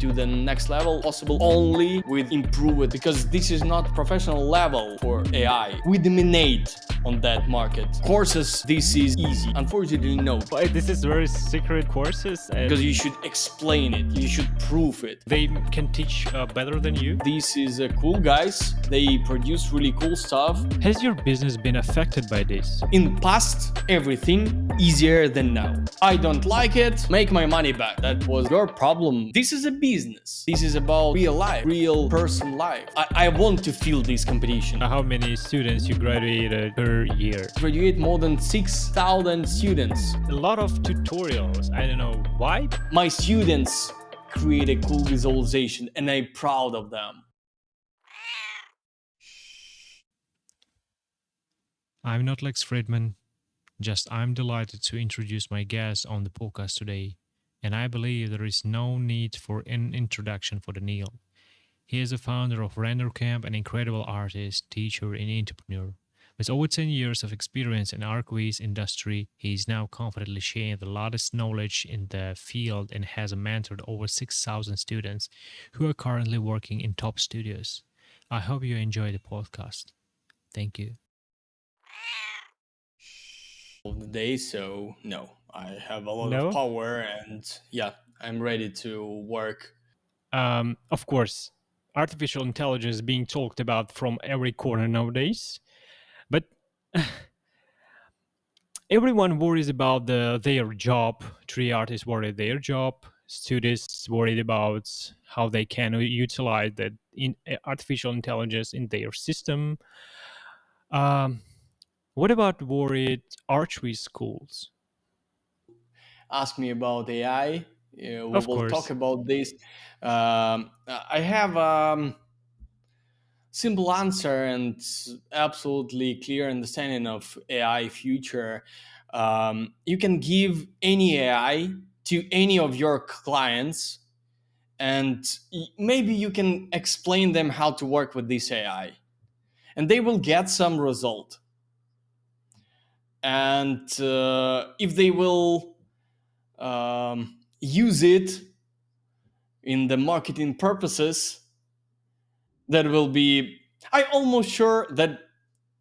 to the next level possible only with improved, because this is not professional level for AI. We dominate on that market. Courses, this is easy. Unfortunately, no. But this is very secret courses, and Because you should explain it, you should prove it. they can teach better than you. This is cool guys. They produce really cool stuff. Has your business been affected by this? In past, everything easier than now. I don't like it, make my money back. That was your problem. This is a business. This is about real life, real person life. I want to feel this competition. How many students you graduated per year? Graduate more than 6,000 students. A lot of tutorials. I don't know why. My students create a cool visualization and I'm proud of them. I'm not Lex Friedman. Just I'm delighted to introduce my guest on the podcast today, and I believe there is no need for an introduction for Daniil. He is a founder of Rendercamp, an incredible artist, teacher, and entrepreneur. With over 10 years of experience in ArchViz industry, he is now confidently sharing the latest knowledge in the field and has mentored over 6,000 students who are currently working in top studios. I hope you enjoy the podcast. Thank you. Of the day, so no, I have a lot No? of power and yeah, I'm ready to work. Of course, artificial intelligence is being talked about from every corner nowadays, but everyone worries about their job. Tree artists worry their job. Students worried about how they can utilize that artificial intelligence in their system. What about worried ArchViz schools? Ask me about AI. We Of will course. talk about this. I have simple answer and absolutely clear understanding of AI future. You can give any AI to any of your clients, and maybe you can explain them how to work with this AI, and they will get some result. And if they will use it in the marketing purposes, that will be, I almost sure that,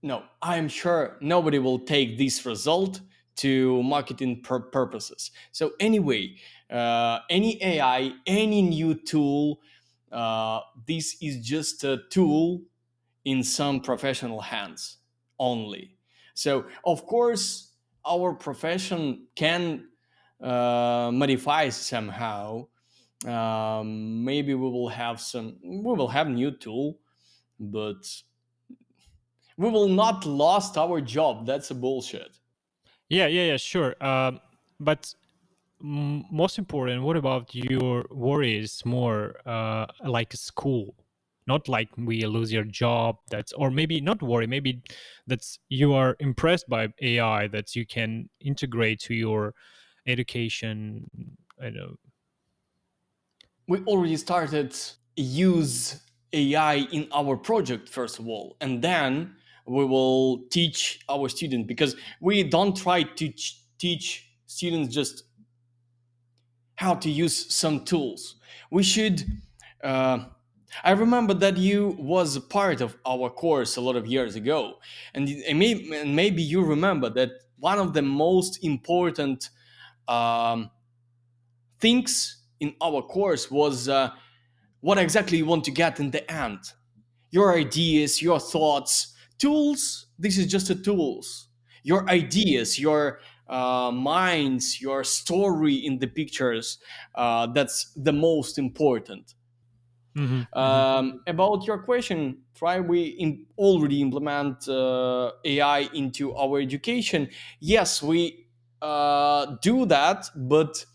no, I am sure nobody will take this result to marketing purposes. So anyway, any AI, any new tool, this is just a tool in some professional hands only. So of course, our profession can modify somehow. Maybe we will have new tool, but we will not lost our job. That's a bullshit. Yeah, sure. But most important, what about your worries more like school? Not like we lose your job. That's, or maybe not worry. Maybe that's you are impressed by AI that you can integrate to your education. I know. We already started use AI in our project first of all, and then we will teach our students, because we don't try to teach students just how to use some tools. We should. I remember that you was a part of our course a lot of years ago, and maybe you remember that one of the most important um, things in our course was what exactly you want to get in the end. Your ideas, your thoughts, tools. This is just a tools. Your ideas, your minds, your story in the pictures. That's the most important. About your question, try we already implement AI into our education. Yes, we do that, but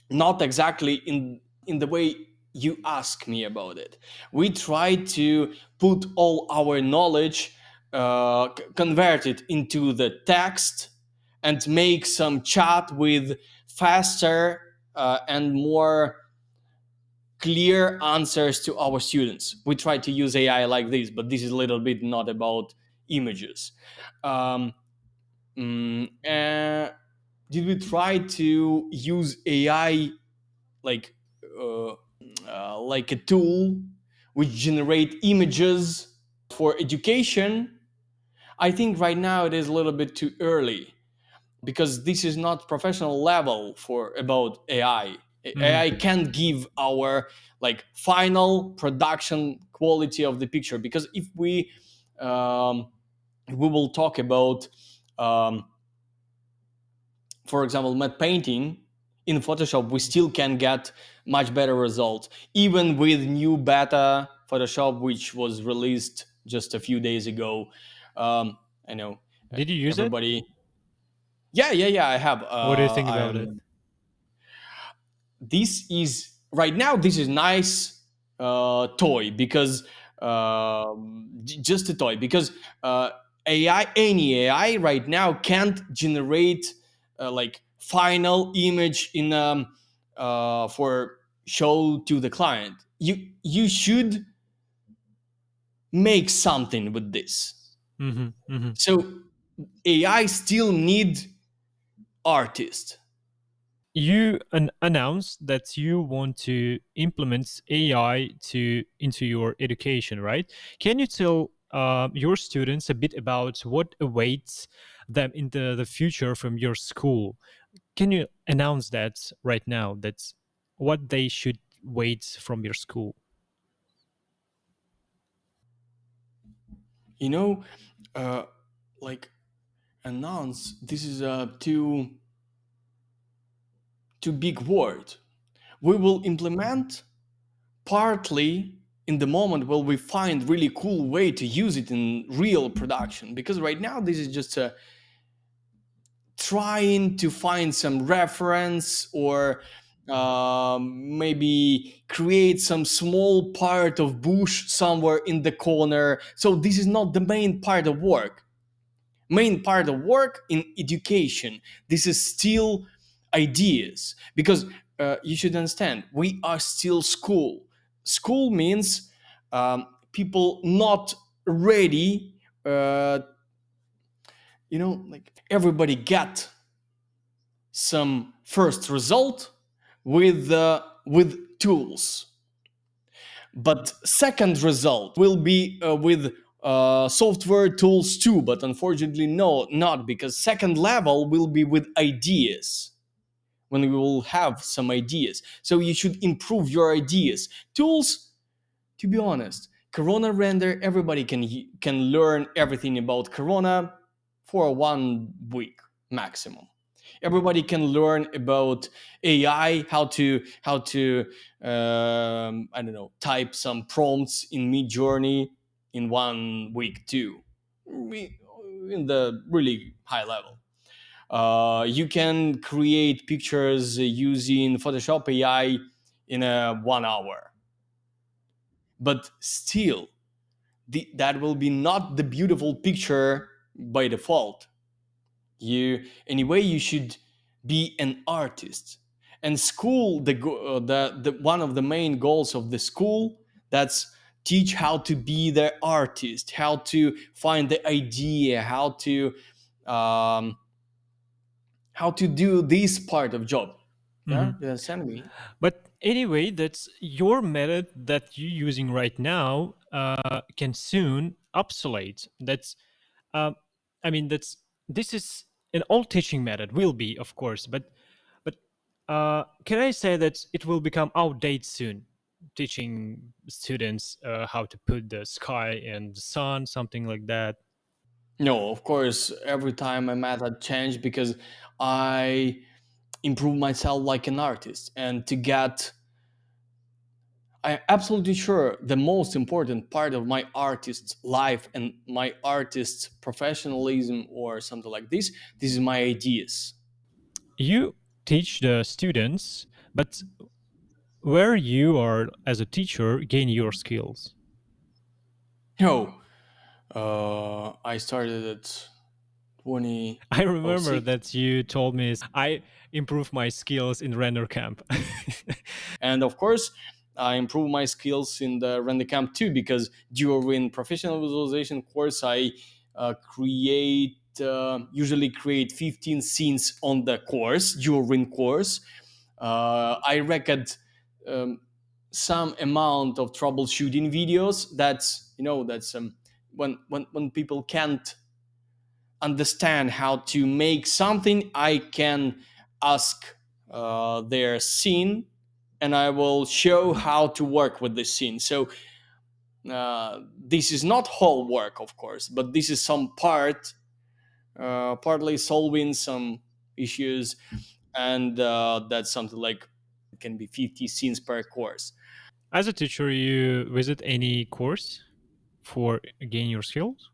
not exactly in the way you ask me about it. We try to put all our knowledge, convert it into the text, and make some chat with faster and more clear answers to our students. We try to use AI like this, but this is a little bit not about images. Um, did we try to use AI like uh, like a tool which generate images for education, I think right now it is a little bit too early because this is not professional level for about AI. Mhm. AI can't give our like final production quality of the picture because if we will talk about for example matte painting in Photoshop, we still can get much better results even with new beta Photoshop which was released just a few days ago. I know Did you use it? everybody. Yeah, I have. What do you think I about it? am. This is right now. This is nice toy because just a toy because AI, any AI right now can't generate like final image in for show to the client. You should make something with this. Hmm. Hmm. So AI still need artists. You announced that you want to implement AI to into your education, right? Can you tell your students a bit about what awaits them in the future from your school? Can you announce that right now? That's what they should wait from your school. You know, uh, like announce this is a too big word. We will implement partly in the moment where we find really cool way to use it in real production because right now this is just a trying to find some reference or maybe create some small part of bush somewhere in the corner. So this is not the main part of work. Main part of work in education, this is still ideas because you should understand we are still school means people not ready, like everybody get some first result with tools, but second result will be with software tools too, but unfortunately no, not because second level will be with ideas when we will have some ideas. So you should improve your ideas. Tools, to be honest, Corona render, everybody can learn everything about Corona for 1 week maximum. Everybody can learn about AI, how to I don't know, type some prompts in Mid Journey in 1 week too, in the really high level. You can create pictures using Photoshop AI in a 1 hour, but still, that will be not the beautiful picture by default. You anyway, you should be an artist. And school, the one of the main goals of the school, that's teach how to be the artist, how to find the idea, um, how to do this part of job. Yeah, Mhm. you understand me? But anyway, that's your method that you're using right now can soon obsolete. Um, I mean, that's this is an old teaching method will be, of course, but can I say that it will become outdated soon? Teaching students how to put the sky and the sun, something like that. No, of course, every time my method changed because I improve myself like an artist and to get I'm absolutely sure the most important part of my artist's life and my artist's professionalism or something like this is my ideas. You teach the students, but where you are as a teacher gain your skills. No, I started at I remember 2006. that you told me I improved my skills in Rendercamp. And of course, I improve my skills in the Rendercamp too because during professional visualization course, I usually create 15 scenes on the course during course. I record um, some amount of troubleshooting videos. That's, that's when people can't understand how to make something, I can ask their scene, and I will show how to work with the scene. So this is not whole work, of course, but this is some part, partly solving some issues, and that's something like it can be 50 scenes per course. As a teacher, you visit any course for gain your skills?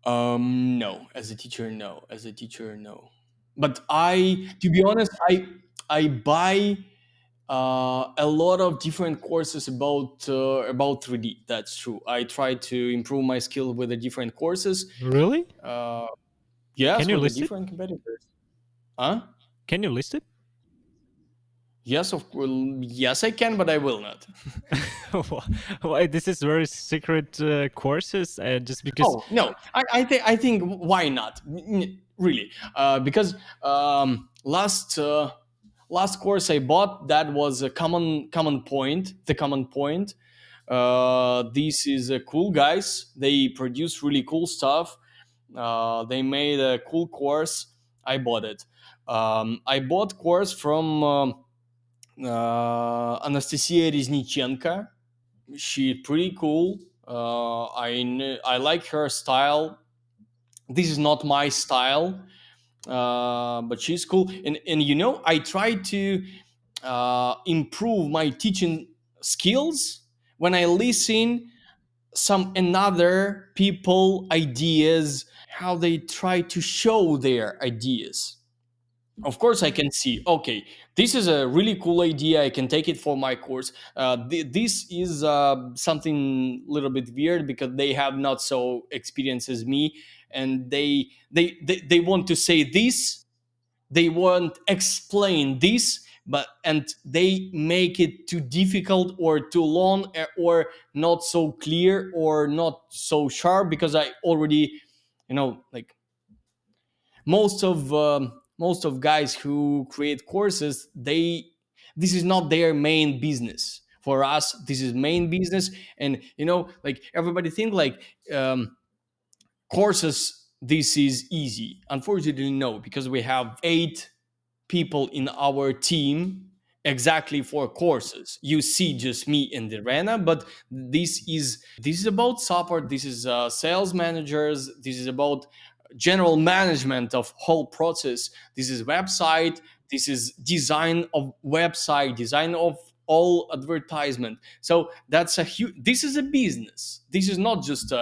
No, as a teacher, no. As a teacher, no. But to be honest, I buy a lot of different courses about 3D. That's true. I try to improve my skill with the different courses. Really? Uh, yes, Can you with the list it? different competitors. Huh? Can you list it? Yes, of course. Yes, I can, but I will not. Why this is very secret courses? Just because. Oh no, I think why not? Really, because last course I bought, that was a common point. The common point. This is cool guys. They produce really cool stuff. They made a cool course. I bought it. I bought course from Anastasia Reznichenko. She's pretty cool. I like her style. This is not my style, but she's cool. And I try to improve my teaching skills when I listen some another people ideas, how they try to show their ideas. Of course I can see, okay, this is a really cool idea, I can take it for my course. This is something a little bit weird because they have not so experience as me, and they want to say this, they want explain this, but and they make it too difficult or too long, or not so clear or not so sharp, because I already, like most of guys who create courses, this is not their main business. For us, this is main business. And like everybody think like courses, this is easy. Unfortunately, no, because we have 8 people in our team exactly for courses. You see just me and the Rena, but this is about support. This is sales managers. This is about general management of whole process. This is website. This is design of website, design of all advertisement. So that's a huge. This is a business. This is not just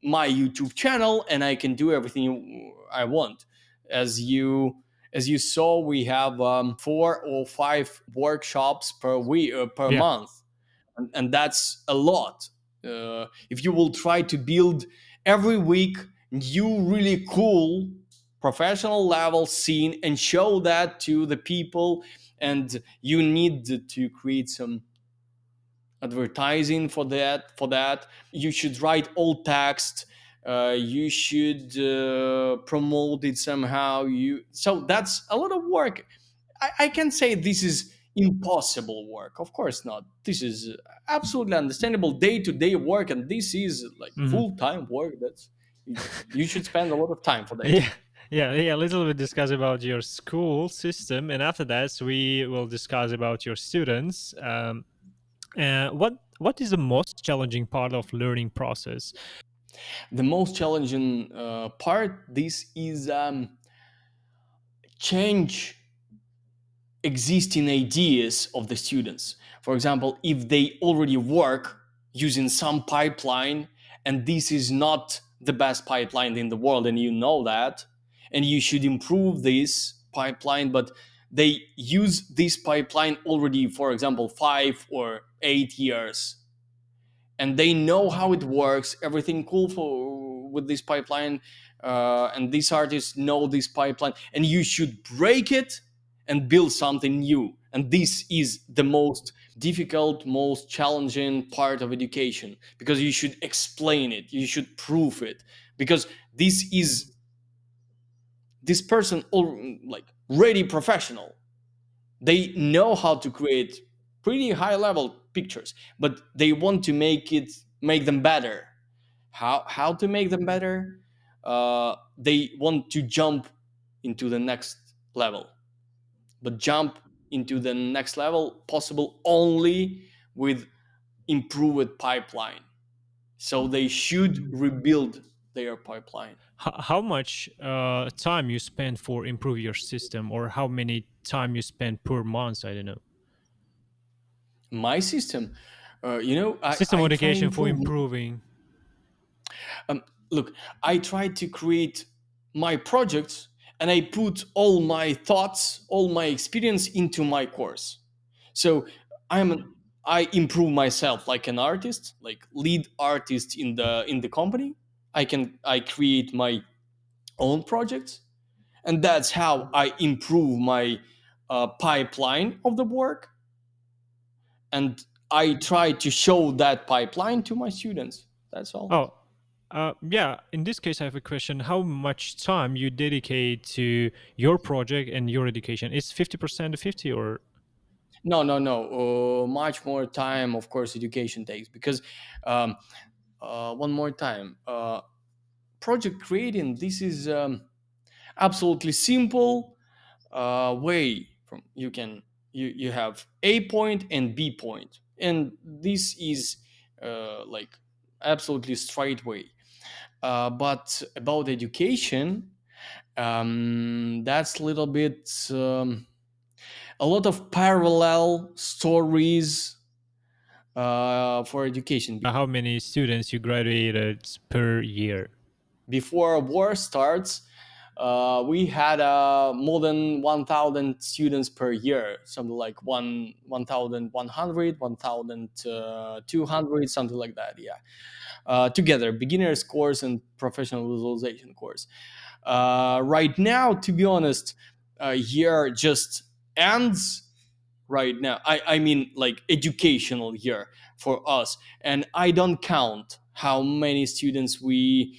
my YouTube channel and I can do everything I want. As you saw, we have 4 or 5 workshops per week, per Yeah. month, and that's a lot. If you will try to build every week new really cool professional level scene and show that to the people, and you need to create some advertising for that, you should write all text, you should promote it somehow, so that's a lot of work. I can say this is impossible work, of course not. This is absolutely understandable day-to-day work, and this is like Mhm. full-time work. That's you should spend a lot of time for that. Yeah. Yeah. A little bit discuss about your school system, and after that, we will discuss about your students. What is the most challenging part of learning process? The most challenging part, this is change existing ideas of the students. For example, if they already work using some pipeline, and this is not the best pipeline in the world, and you know that, and you should improve this pipeline, but they use this pipeline already, for example, 5 or 8 years, and they know how it works, everything cool for with this pipeline, and these artists know this pipeline, and you should break it and build something new. And this is the most difficult, most challenging part of education, because you should explain it, you should prove it, because this person like ready professional, They know how to create pretty high level pictures, but they want to make them better. How to make them better? They want to jump into the next level, but jump into the next level possible only with improved pipeline. So they should rebuild their pipeline. How much time you spend for improve your system, or how many time you spend per month? I don't know. My system, you know, System I try modification for improve. improving. Um, Look, I try to create my projects and I put all my thoughts, all my experience into my course. So I'm I improve myself like an artist, like lead artist in the company. I create my own projects, and that's how I improve my pipeline of the work, and I try to show that pipeline to my students. That's all. Oh, yeah. In this case, I have a question. How much time you dedicate to your project and your education? It's 50% to 50, or No, no, no. Much more time, of course, education takes because um, one more time, project creating. This is absolutely simple way from you have A point and B point, and this is like absolutely straight way. But about education, that's a little bit a lot of parallel stories for education. how many students you graduated per year? Before war starts, we had more than 1,000 students per year, something like 1,100, 1,200, something like that. Yeah, together, beginners course and professional visualization course. Right now, to be honest, year just ends right now. I mean, like educational year for us, and I don't count how many students we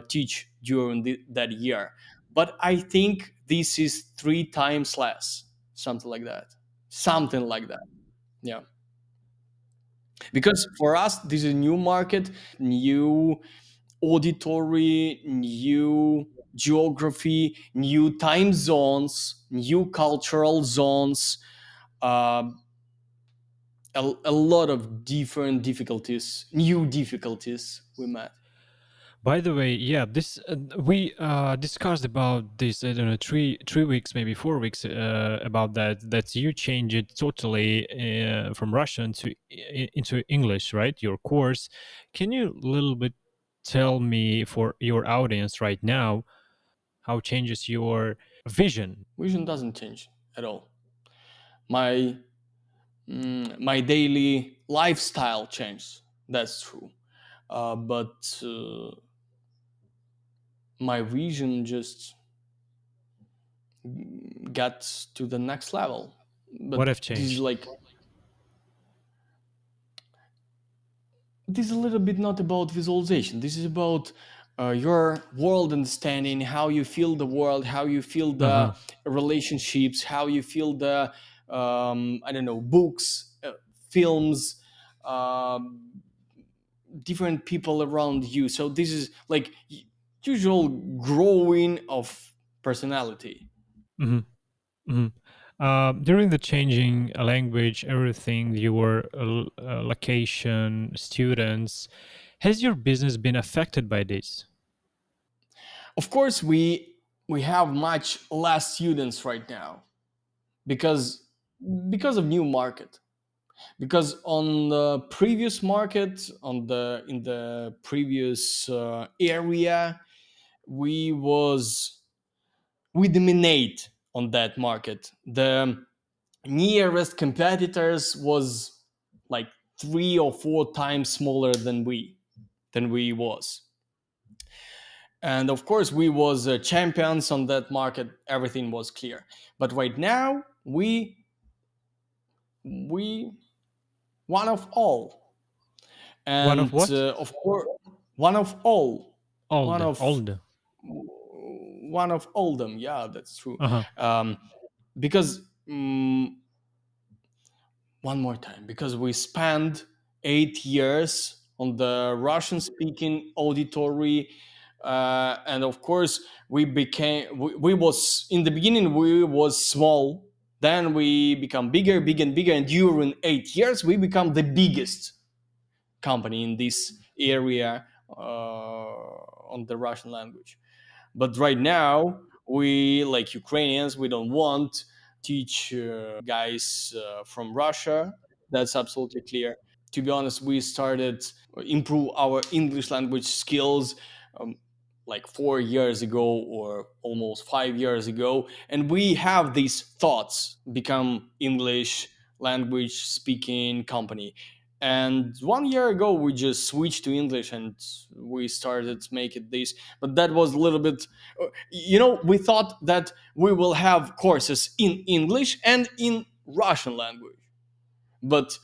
teach during that year, but I think this is three times less, something like that, something like that. Yeah, because for us this is a new market, new auditory, new geography, new time zones, new cultural zones, um, a lot of different difficulties, new difficulties we met. By the way, yeah, this we discussed about this. I don't know, 3 weeks, maybe 4 weeks about that. That you change it totally from Russian to into English, right? Your course. Can you a little bit tell me for your audience right now how changes your vision? Vision doesn't change at all. My my daily lifestyle changed. That's true. But my vision just got to the next level. What But have changed? this is a little bit not about visualization. This is about your world understanding, how you feel the world, how you feel Uh huh. the relationships, how you feel the I don't know, books, films, um, different people around you. So this is like usual growing of personality. Hmm. Hmm. During the changing language, everything, your location, students, has your business been affected by this? Of course, we have much less students right now because of new market. Because on the previous market, on the in the previous area, we was we dominate on that market. The nearest competitors was like 3 or 4 times smaller than we was, and of course we was champions on that market. Everything was clear, but right now we one of all, One of and what? of course one of all, one Old, of old. one of all them. Yeah, that's true. Uh huh. um, because Mm, one more time, because we spent 8 years on the Russian speaking auditory, and of course we was in the beginning we was small, then we become bigger, bigger and bigger, and during 8 years we become the biggest company in this area on the Russian language. But right now, we, like Ukrainians, we don't want teach guys from Russia. That's absolutely clear. To be honest, we started improve our English language skills um, like 4 years ago or almost 5 years ago, and we have these thoughts become English language speaking company. And 1 year ago, we just switched to English and we started making this. But that was a little bit, we thought that we will have courses in English and in Russian language. But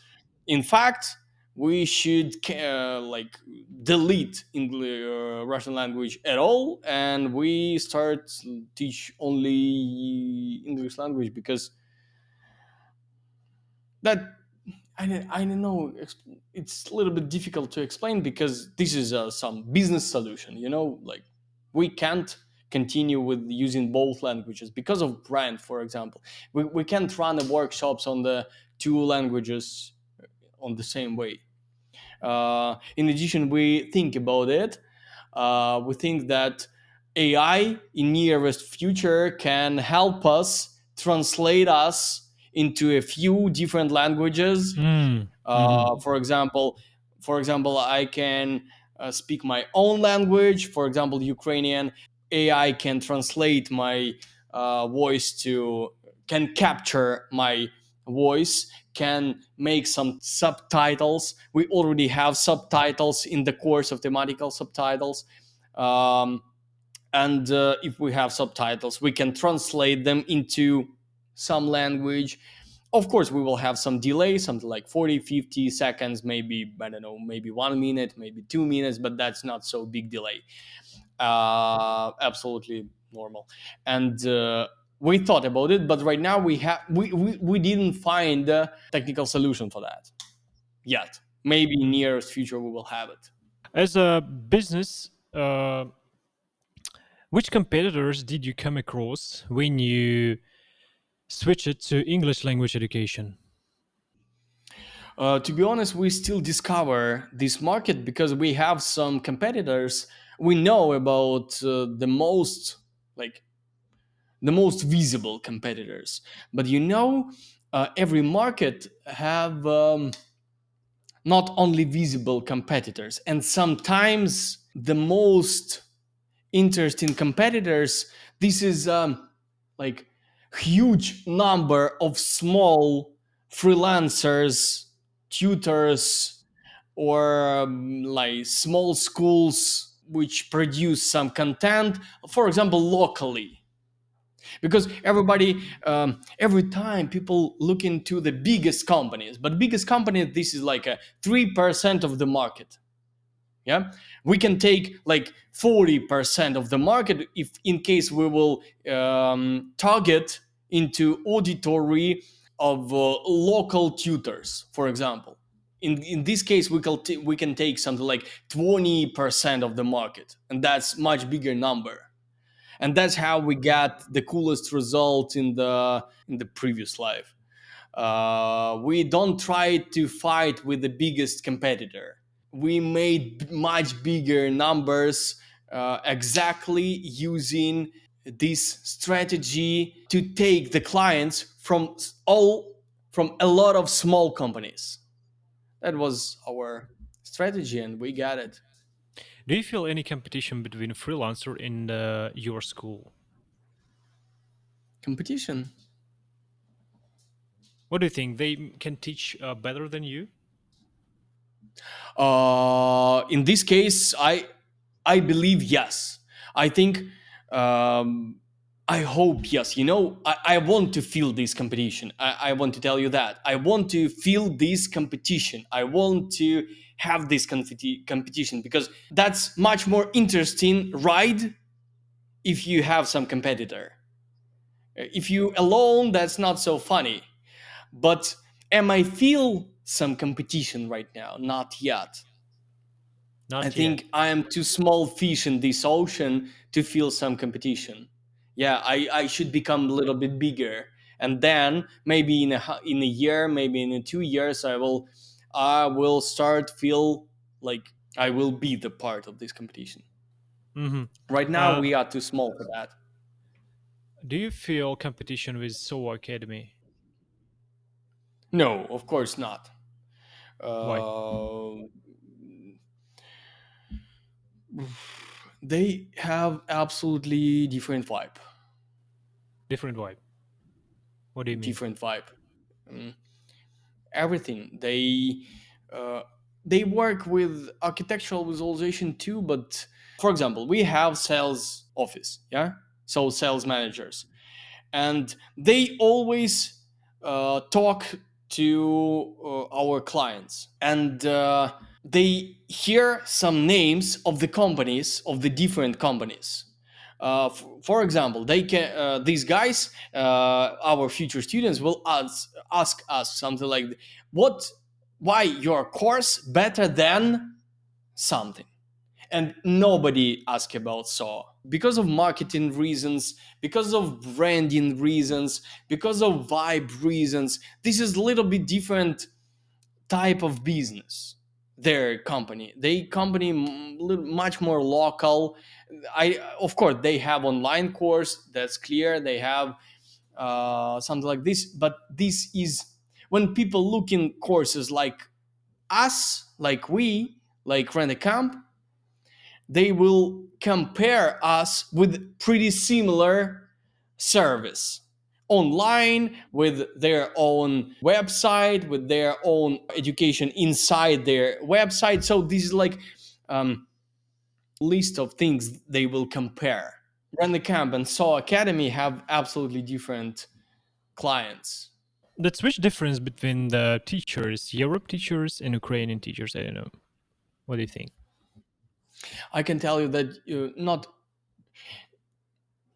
in fact, we should like delete English, Russian language at all, and we start teach only English language, because that I don't know. It's a little bit difficult to explain, because this is some business solution. Like we can't continue with using both languages because of brand, for example. We can't run the workshops on the two languages on the same way. In addition, we think about it. We think that AI in nearest future can help us translate us into a few different languages. Mm. Mhm. For example, I can speak my own language, for example, Ukrainian. AI can translate my voice to can capture my voice, can make some subtitles. We already have subtitles in the course of thematical subtitles. Um, and if we have subtitles, we can translate them into some language. Of course, we will have some delay, something like 40, 50 seconds, maybe, I don't know, maybe 1 minute, maybe 2 minutes, but that's not so big delay. Absolutely normal. And we thought about it, but right now we didn't find a technical solution for that yet. Maybe in nearest future we will have it. As a business, which competitors did you come across when you switched it to English language education? To be honest, we still discover this market because we have some competitors. We know about like the most visible competitors, but every market have not only visible competitors, and sometimes the most interesting competitors. This is like huge number of small freelancers, tutors, or like small schools which produce some content, for example, locally. Because every time people look into the biggest companies, but biggest companies, this is like a 3% of the market. Yeah, we can take like 40% of the market if in case we will target into auditory of local tutors, for example. In this case, we can take something like 20% of the market, and that's much bigger number. And that's how we got the coolest result in the previous life. We don't try to fight with the biggest competitor. We made much bigger numbers, exactly using this strategy to take the clients from a lot of small companies. That was our strategy, and we got it. Do you feel any competition between freelancer and your school? Competition. What do you think? They can teach better than you? In this case, I believe yes. I think, um, I hope yes. I want to feel this competition. I want to tell you that I want to feel this competition. I want to have this competition, because that's much more interesting ride if you have some competitor. If you alone, that's not so funny. But am I feel some competition right now? Not yet. I Not yet. think I am too small fish in this ocean to feel some competition. Yeah, I should become a little bit bigger, and then maybe in a year, maybe in 2 years, I will start feel like I will be the part of this competition. Hmm. Right now, Uh, we are too small for that. do you feel competition with SOA Academy? No, of course not. Why? Uh, they have absolutely different vibe. Different vibe. What do you mean? Different vibe. Mm, Everything. Uh, they work with architectural visualization too, but for example, we have sales office, yeah, so sales managers, and they always talk to our clients, and they hear some names of the companies, of the different companies. For example, they can these guys, our future students, will ask us something like, "What? Why your course better than something?" And nobody ask about saw because of marketing reasons, because of branding reasons, because of vibe reasons. This is a little bit different type of business. Their company, they company much more local. I Of course they have online course, that's clear. They have something like this, but this is when people look in courses like us, like we, like Rendercamp, they will compare us with pretty similar service online, with their own website, with their own education inside their website. So this is like list of things they will compare. Run the Camp and Saw Academy have absolutely different clients. That's which difference between the teachers, Europe teachers and Ukrainian teachers? I don't know. What do you think? I can tell you that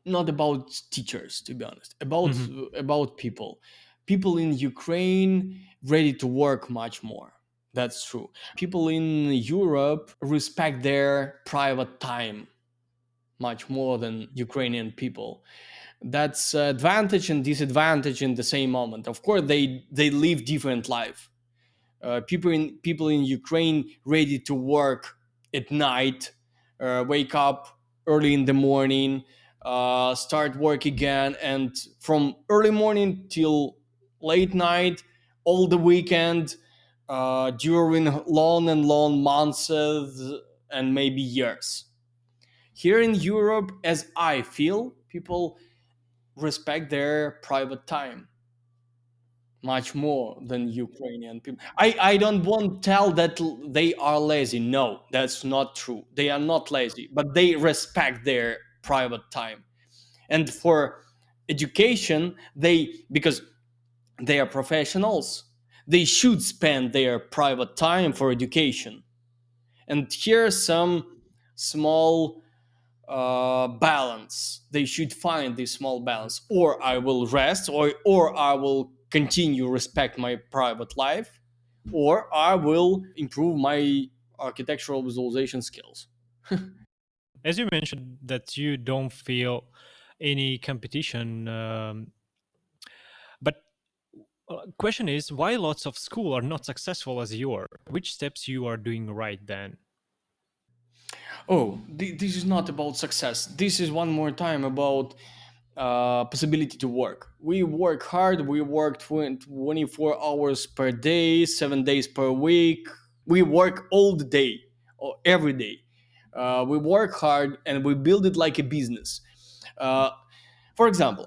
not about teachers, to be honest, Hmm. about people in Ukraine ready to work much more. That's true. People in Europe respect their private time much more than Ukrainian people. That's advantage and disadvantage in the same moment. Of course, they live different life. People in Ukraine ready to work at night, wake up early in the morning, start work again, and from early morning till late night, all the weekend, during long and long months and maybe years. Here in Europe, as I feel, people respect their private time much more than Ukrainian people. I don't want to tell that they are lazy. No, that's not true. They are not lazy, but they respect their private time. And for education, because they are professionals, they should spend their private time for education. And here's some small balance. They should find this small balance. Or I will rest, or I will continue respect my private life, or I will improve my architectural visualization skills. As you mentioned that you don't feel any competition, but question is why lots of school are not successful as you are? Which steps you are doing right then? Oh, this is not about success. This is one more time about possibility to work. We work hard. We work 24 hours per day, 7 days per week. We work all the day, or every day. We work hard and we build it like a business. Uh, for example,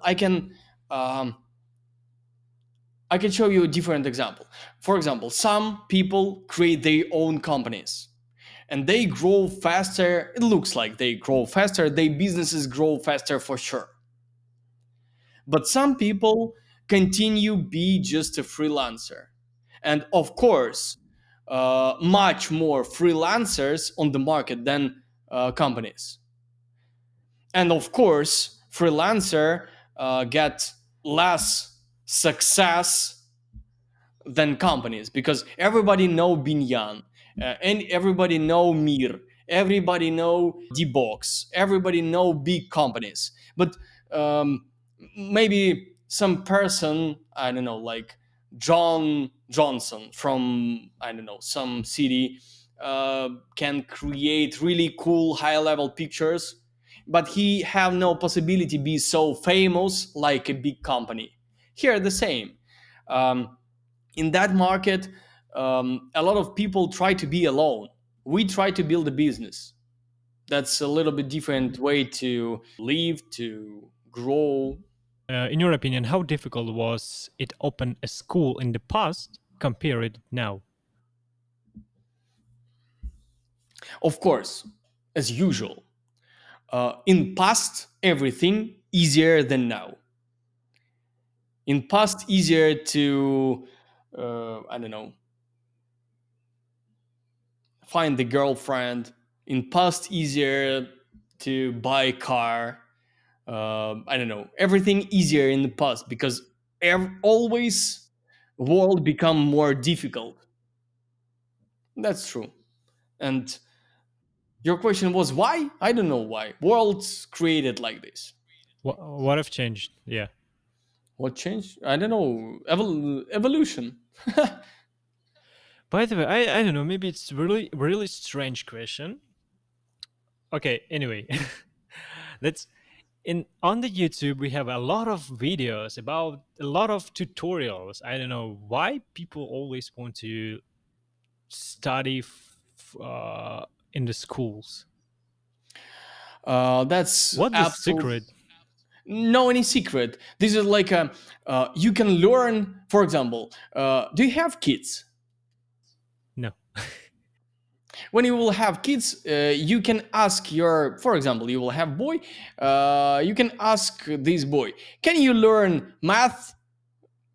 um, I can show you a different example. For example, some people create their own companies and they grow faster. It looks like they grow faster. Their businesses grow faster for sure. But some people continue be just a freelancer. And of course, much more freelancers on the market than companies. And of course, freelancer get less success than companies, because everybody know Binyan, and everybody know Mir, everybody know D-Box, everybody know big companies. But um, maybe some person, I don't know, like John Johnson from, I don't know, some city, can create really cool high level pictures, but he have no possibility be so famous like a big company. Here the same. um, in that market, a lot of people try to be alone. We try to build a business. That's a little bit different way to live, to grow. In your opinion, how difficult was it open a school in the past compared now? Of course, as usual, in past everything easier than now. In past easier to, I don't know, find the girlfriend. In past easier to buy a car. I don't know, everything easier in the past, because always world become more difficult. That's true. And your question was why? I don't know why. Worlds created like this. What have changed? Yeah. What changed? I don't know. Evolution. By the way, I don't know. Maybe it's really strange question. Okay. Anyway, let's in on the YouTube we have a lot of videos about a lot of tutorials. I don't know why people always want to study in the schools. That's What the absolute. secret? No any secret. This is like a. You can learn. For example, do you have kids? No. When you will have kids, you can ask your, for example, you will have boy, you can ask this boy, can you learn math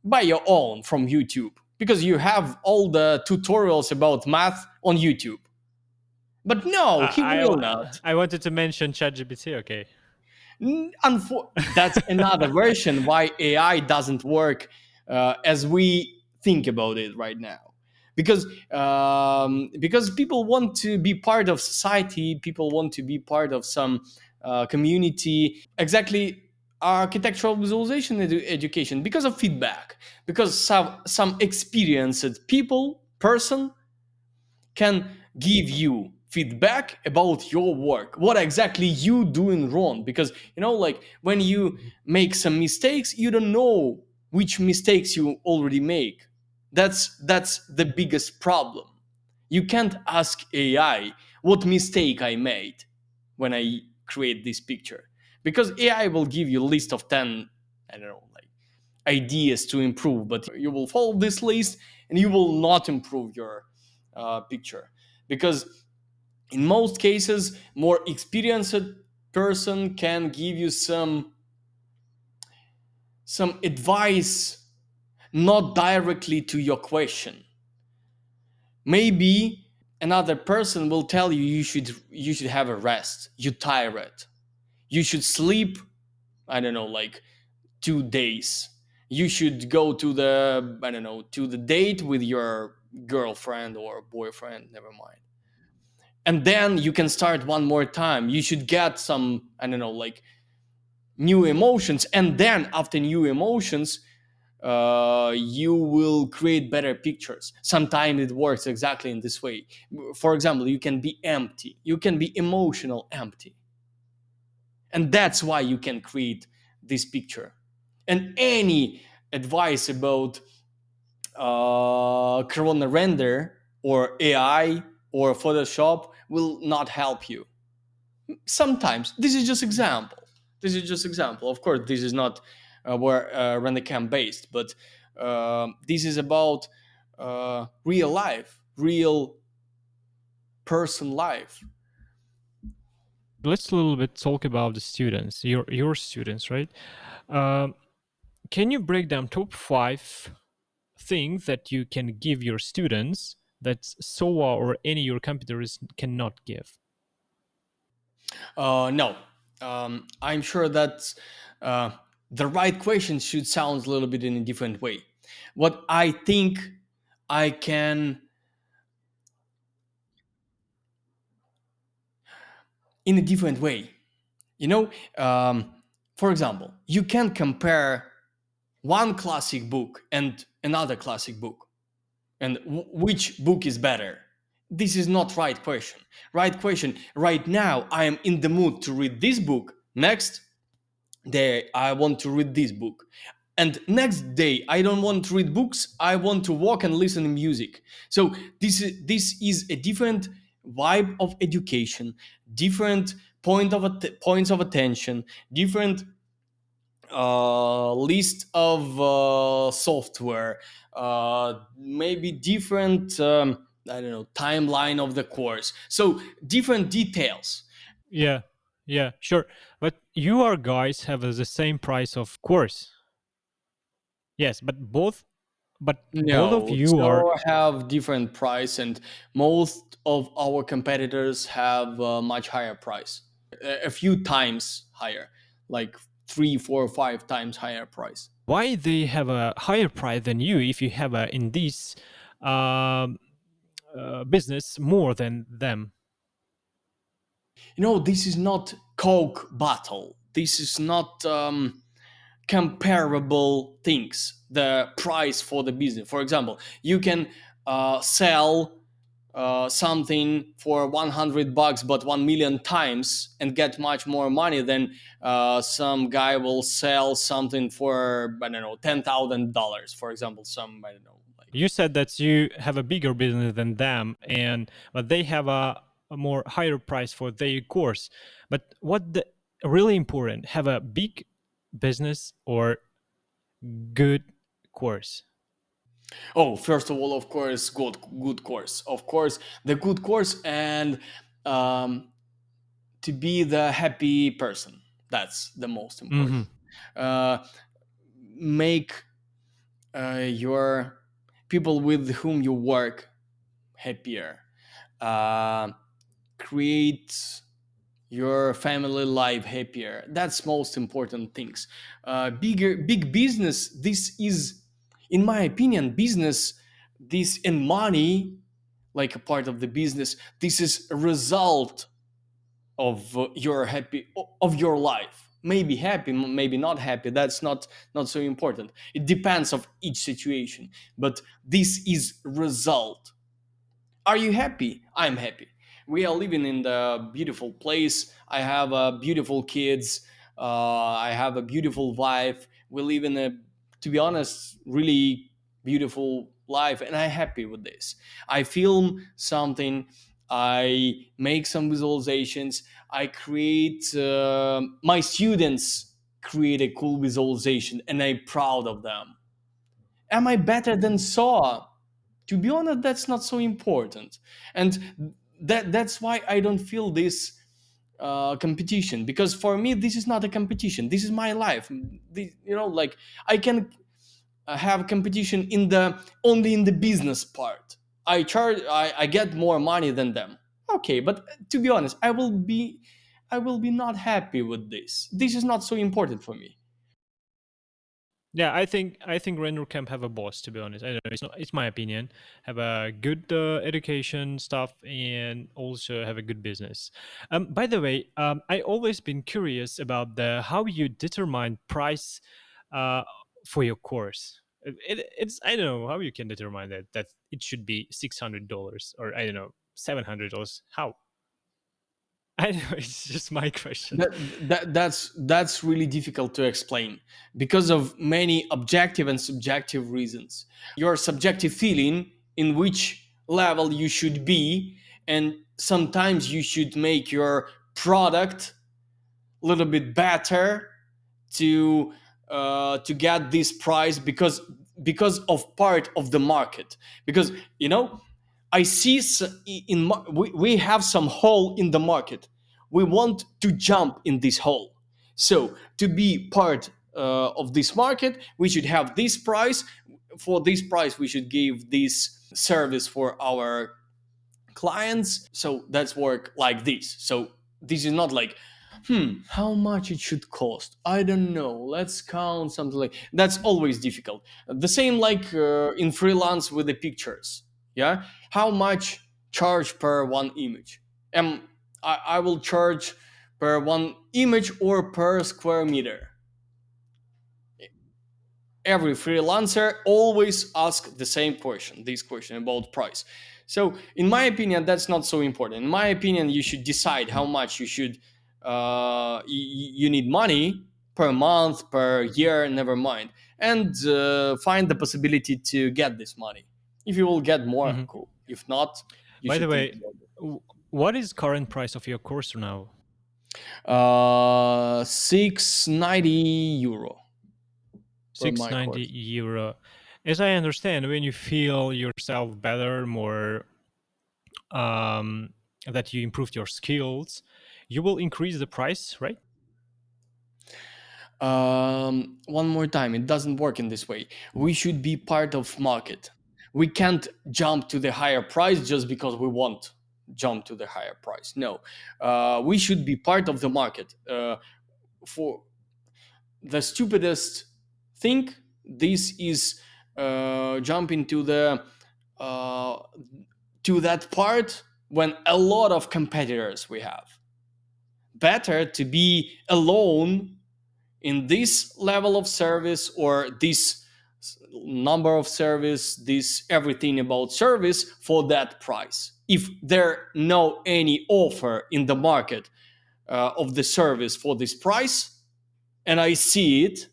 by your own from YouTube, because you have all the tutorials about math on YouTube. But no, he will not. I wanted to mention ChatGPT. Okay. That's another version why AI doesn't work as we think about it right now. Because people want to be part of society, people want to be part of some community. Exactly, architectural visualization education, because of feedback, because some experienced person can give you feedback about your work, what exactly you doing wrong, because like when you make some mistakes, you don't know which mistakes you already make. That's the biggest problem. You can't ask AI what mistake I made when I create this picture, because AI will give you a list of 10, I don't know, like ideas to improve, but you will follow this list and you will not improve your picture, because in most cases more experienced person can give you some advice, not directly to your question. Maybe another person will tell you you should have a rest, you tired, you should sleep, I don't know, like 2 days. You should go to the, I don't know, to the date with your girlfriend or boyfriend, never mind. And then you can start one more time. You should get some, I don't know, like new emotions. And then after new emotions, you will create better pictures. Sometimes it works exactly in this way. For example, you can be empty, you can be emotional empty. And that's why you can create this picture. And any advice about corona render or AI or Photoshop will not help you. Sometimes this is just example. This is just example. Of course, this is not where Rendercamp based, but this is about real life, real person life. Let's a little bit talk about the students, your students, right? Um, can you break down top 5 things that you can give your students that SOA or any your computers cannot give? No, I'm sure that. the right question should sound a little bit in a different way. What I think I can, in a different way, you know, for example, you can compare one classic book and another classic book, and which book is better. This is not right question. Right question, right now I am in the mood to read this book, next day I want to read this book, and next day I don't want to read books, I want to walk and listen to music. So this is a different vibe of education, different points of attention, different list of software, maybe different, I don't know, timeline of the course. So different details. Yeah, yeah, sure. But you are guys have the same price of course. Yes, but both of No, you are. so have different price, and most of our competitors have a much higher price, a few times higher, like three, four, 5 times higher price. Why they have a higher price than you if you have a in this um, business more than them? This is not Coke battle. This is not comparable things. The price for the business. For example, you can sell something for $100 but 1 million times and get much more money than some guy will sell something for, I don't know, $10,000, for example. Some, I don't know, like. You said that you have a bigger business than them, and but they have a more higher price for their course. But what the really important have a big business or good course? Oh, first of all, of course, good course. Of course, the good course, and um, to be the happy person. That's the most Hmm. important. Uh, make your people with whom you work happier. Uh, create your family life happier. That's most important things. Big business. This is, in my opinion, business. This and money, like a part of the business. This is a result of your happy of your life. Maybe happy, maybe not happy. That's not so important. It depends of each situation. But this is result. Are you happy? I'm happy. We are living in the beautiful place. I have beautiful kids. I have a beautiful wife. We live in a, to be honest, really beautiful life, and I'm happy with this. I film something. I make some visualizations. I create. My students create a cool visualization, and I'm proud of them. Am I better than Saw? To be honest, that's not so important, and that's why I don't feel this competition, because for me this is not a competition. This is my life. Like, I can have competition in the only in the business part. I get more money than them. Okay, but to be honest, I will be not happy with this. This is not so important for me. Yeah, I think Rendercamp have a boss. To be honest, I don't know. It's my opinion. Have a good education stuff and also have a good business. By the way, I always been curious about the how you determine price uh, for your course. It's I don't know how you can determine that it should be $600 or I don't know $700. How? I know it's just my question. That's really difficult to explain because of many objective and subjective reasons. Your subjective feeling in which level you should be, and sometimes you should make your product a little bit better to get this price, because of part of the market. Because I see we have some hole in the market. We want to jump in this hole. So to be part of this market, we should have this price. For this price, we should give this service for our clients. So that's work like this. So this is not like How much it should cost? I don't know. Let's count something like that's always difficult. The same like in freelance with the pictures. Yeah, how much charge per one image? I will charge per one image or per square meter. Every freelancer always ask the same question, this question about price. So in my opinion, that's not so important. In my opinion, you should decide how much you should you need money per month, per year, never mind, and find the possibility to get this money. If you will get more, Hmm. cool. If not, you By the should think way, about it. what is current price of your course now? 690 euro per my 690 course. euro. As I understand, when you feel yourself better, more um, that you improved your skills, you will increase the price, right? One more time, it doesn't work in this way. We should be part of market. We can't jump to the higher price just because we want jump to the higher price. No, we should be part of the market. For the stupidest thing, this is jumping uh, to that part when a lot of competitors we have. Better to be alone in this level of service or this number of service, this everything about service for that price. If there no any offer in the market of the service for this price, and I see it,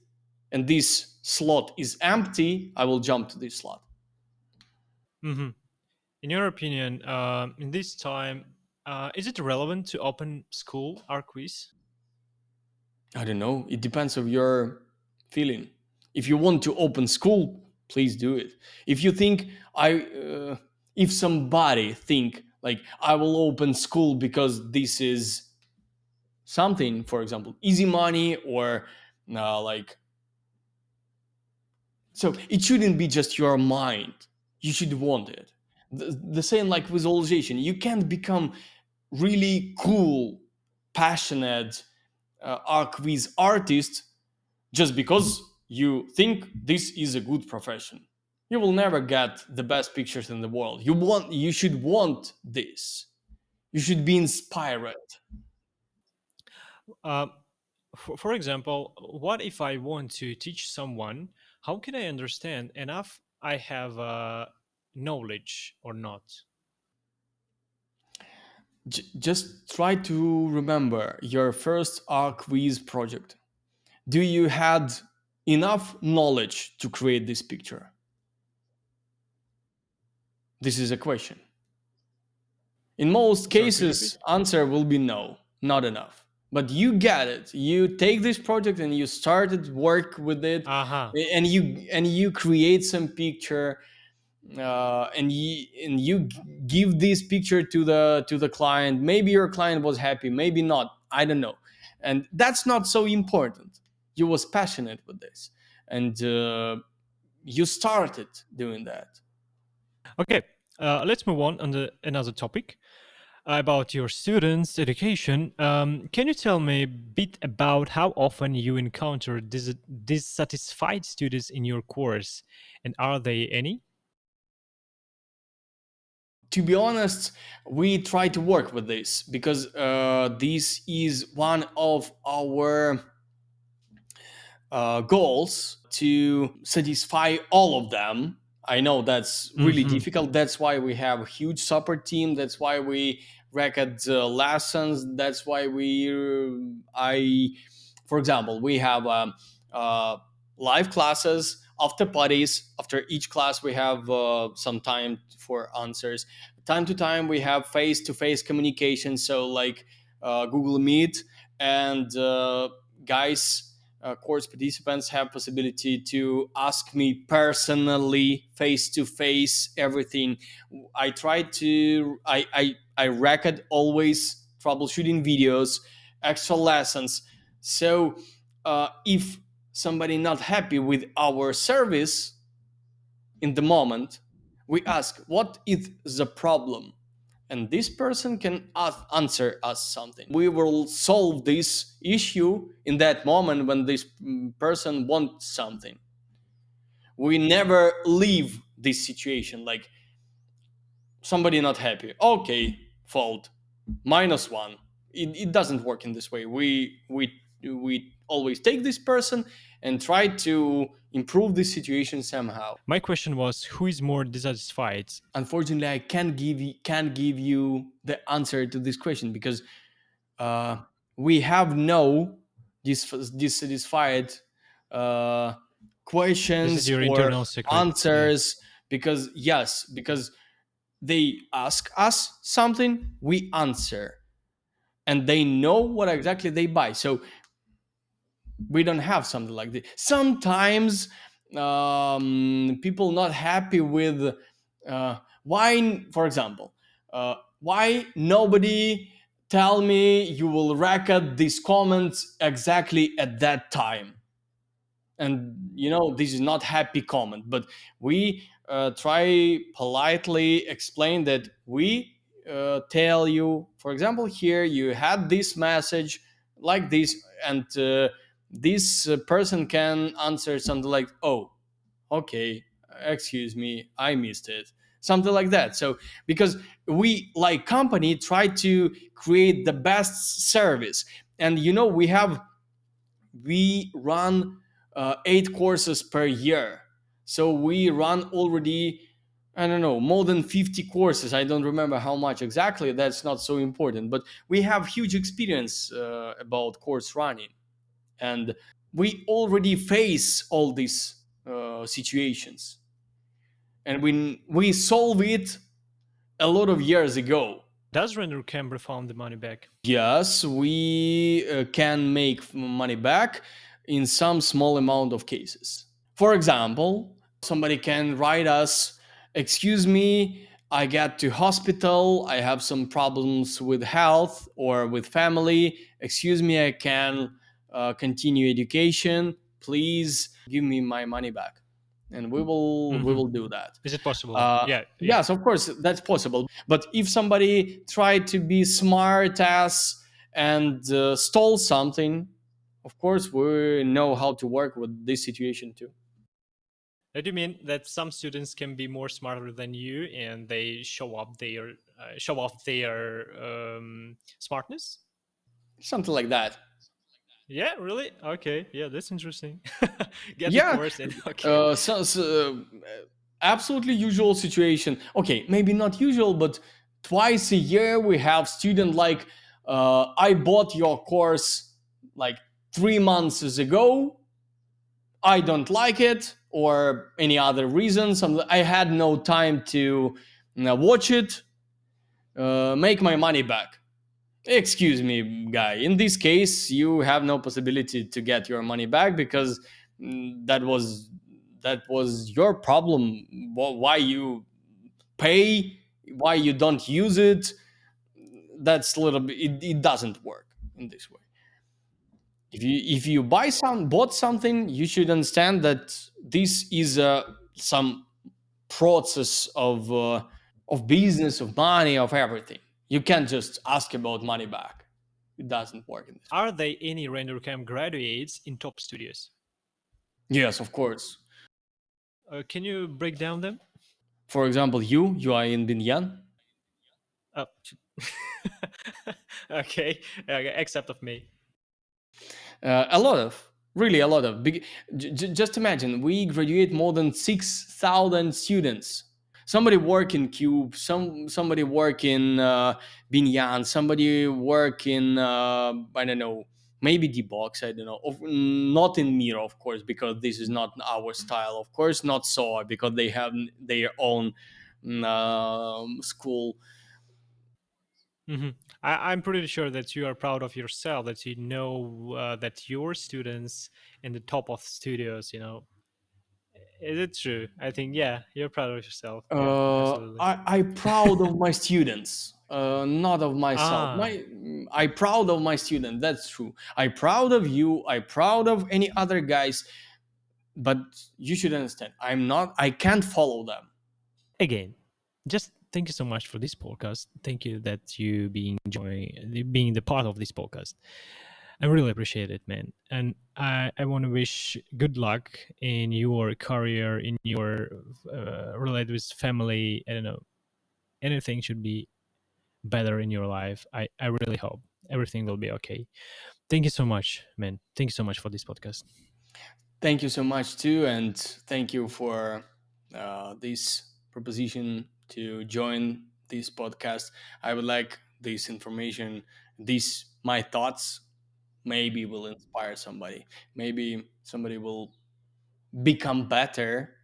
and this slot is empty, I will jump to this slot. Hmm. In your opinion, in this time, is it relevant to open school ArchViz? I don't know. It depends of your feeling. If you want to open school, please do it. If you think if somebody think like I will open school because this is something, for example, easy money or like so, it shouldn't be just your mind. You should want it. The same like visualization. You can't become really cool, passionate ArchViz artist just because you think this is a good profession. You will never get the best pictures in the world. You should want this. You should be inspired. Uh, for example, what if I want to teach someone? How can I understand enough I have knowledge or not? Just try to remember your first ArchViz project. Do you had enough knowledge to create this picture? This is a question. In most Sorry, could you repeat? cases, answer will be no, not enough. But you get it. You take this project and you started work with it, Aha. and you create some picture, and you give this picture to the client. Maybe your client was happy, maybe not. I don't know, and that's not so important. You was passionate with this, and you started doing that. Okay, let's move on the another topic about your students' education. Can you tell me a bit about how often you encounter dissatisfied students in your course, and are they any? To be honest, we try to work with this because this is one of our goals to satisfy all of them. I know that's really Hmm. difficult. That's why we have a huge support team. That's why we record lessons. That's why for example, we have live classes, after parties. After each class, we have some time for answers. Time to time, we have face-to-face communication. So like Google Meet and guys, course participants have possibility to ask me personally, face to face, everything. I record always troubleshooting videos, extra lessons. So if somebody not happy with our service in the moment, we ask what is the problem, and this person can answer us something. We will solve this issue in that moment when this person wants something. We never leave this situation like somebody not happy. Okay, fault, -1. It doesn't work in this way. We always take this person and try to improve the situation somehow. My question was, who is more dissatisfied? Unfortunately, I can't give you the answer to this question because uh, we have no dissatisfied uh, This is questions your or internal secret. Yeah. answers, because yes, because they ask us something, we answer, and they know what exactly they buy. So we don't have something like this. Sometimes people not happy with why, for example, why nobody tell me you will record these comments exactly at that time. And this is not happy comment, but we try politely explain that we tell you, for example, here you had this message like this, and this person can answer something like, oh, okay, excuse me, I missed it, something like that. So because we like company try to create the best service, and we run 8 courses per year. So we run already, I don't know, more than 50 courses. I don't remember how much exactly. That's not so important. But we have huge experience about course running. And we already face all these situations. And we solve it a lot of years ago. Does Rendercamp refund the money back? Yes, we can make money back in some small amount of cases. For example, somebody can write us, excuse me, I got to hospital, I have some problems with health or with family. Excuse me, I can continue education. Please give me my money back. And we will do that. Is it possible? Yeah, yeah. Yes, of course, that's possible. But if somebody tried to be smart ass and stole something, of course, we know how to work with this situation too. Do you mean that some students can be more smarter than you and they show off their smartness? Something like that. Yeah, really? Okay, yeah, that's interesting. Get the Yeah, course and okay. so absolutely usual situation. Okay, maybe not usual, but twice a year we have student like, I bought your course like 3 months ago. I don't like it, or any other reason. I had no time to watch it. Make my money back. Excuse me, guy. In this case, you have no possibility to get your money back because that was your problem. Why you pay? Why you don't use it? That's a little bit. It doesn't work in this way. If you bought something, you should understand that this is some process of business, of money, of everything. You can't just ask about money back. It doesn't work in this way. Are there any Rendercamp graduates in top studios? Yes, of course. Can you break down them? For example, you are in Binyan. Oh, okay. Okay, except of me. A lot of, really a lot of. Just imagine, we graduate more than 6,000 students. Somebody work in Cube, somebody work in Binyan, somebody work in I don't know, maybe Dbox, I don't know. Not in Miro, of course, because this is not our style. Of course, not Soa, because they have their own school. hmm I'm pretty sure that you are proud of yourself, that you know that your students in the top of studios, is it true? I think, yeah, you're proud of yourself. Yeah, absolutely. I proud of my students, not of myself. Ah, I proud of my student. That's true. I proud of you. I proud of any other guys. But you should understand, I can't follow them. again, just thank you so much for this podcast. Thank you that you being the part of this podcast. I really appreciate it, man. And I want to wish good luck in your career, in your related with family. I don't know, anything should be better in your life. I really hope everything will be okay. Thank you so much, man. Thank you so much for this podcast. Thank you so much too, and thank you for this proposition to join this podcast. I would like this information, these my thoughts, maybe will inspire somebody. Maybe somebody will become better